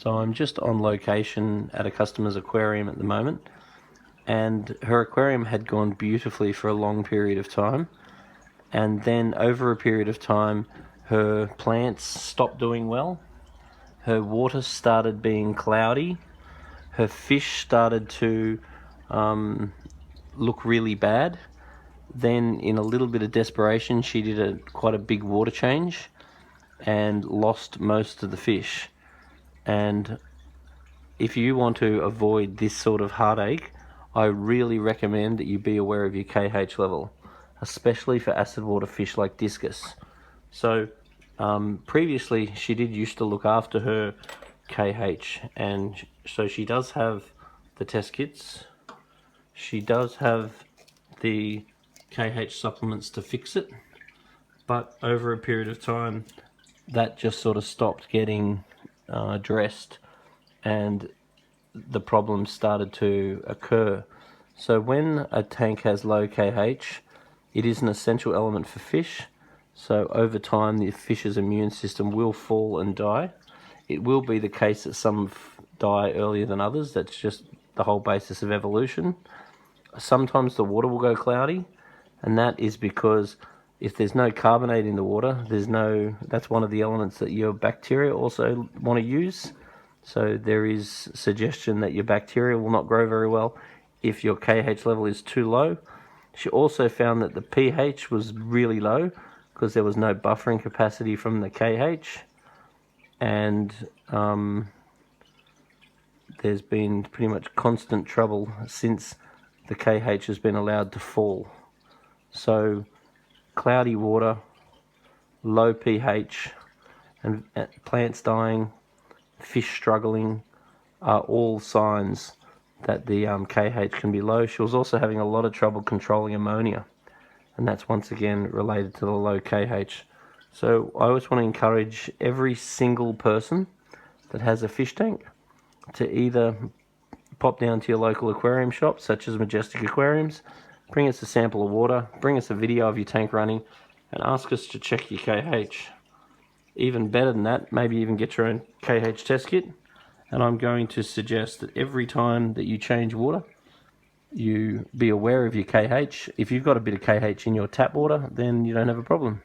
So I'm just on location at a customer's aquarium at the moment, and her aquarium had gone beautifully for a long period of time, and then over a period of time her plants stopped doing well, her water started being cloudy, her fish started to look really bad. Then in a little bit of desperation she did quite a big water change and lost most of the fish. And if you want to avoid this sort of heartache, I really recommend that you be aware of your KH level, especially for acid water fish like discus. So previously she did used to look after her KH, and so she does have the test kits, she does have the KH supplements to fix it, but over a period of time that just sort of stopped getting addressed and the problems started to occur. So when a tank has low KH, it is an essential element for fish. So over time the fish's immune system will fall and die. It will be the case that some die earlier than others. That's just the whole basis of evolution. Sometimes the water will go cloudy, and that is because if there's no carbonate in the water, that's one of the elements that your bacteria also want to use. So there is suggestion that your bacteria will not grow very well if your KH level is too low. She also found that the pH was really low because there was no buffering capacity from the KH, and there's been pretty much constant trouble since the KH has been allowed to fall. So cloudy water, low pH, and plants dying, fish struggling are all signs that the KH can be low. She was also having a lot of trouble controlling ammonia, and that's once again related to the low KH. So I always want to encourage every single person that has a fish tank to either pop down to your local aquarium shop, such as Majestic Aquariums, bring us a sample of water, bring us a video of your tank running, and ask us to check your KH. Even better than that, maybe even get your own KH test kit. And I'm going to suggest that every time that you change water, you be aware of your KH. If you've got a bit of KH in your tap water, then you don't have a problem.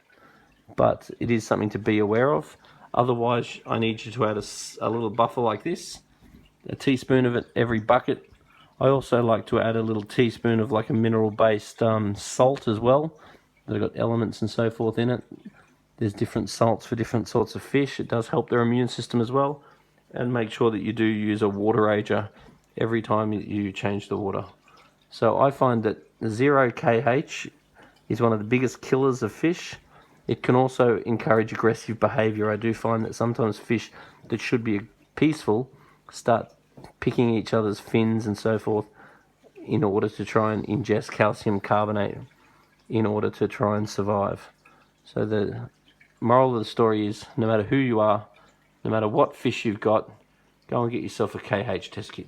But it is something to be aware of. Otherwise, I need you to add a little buffer like this, a teaspoon of it every bucket. I also like to add a little teaspoon of like a mineral-based salt as well. They've got elements and so forth in it. There's different salts for different sorts of fish. It does help their immune system as well. And make sure that you do use a water ager every time you change the water. So I find that 0 KH is one of the biggest killers of fish. It can also encourage aggressive behavior. I do find that sometimes fish that should be peaceful start picking each other's fins and so forth in order to try and ingest calcium carbonate in order to try and survive. So the moral of the story is, no matter who you are, no matter what fish you've got, go and get yourself a KH test kit.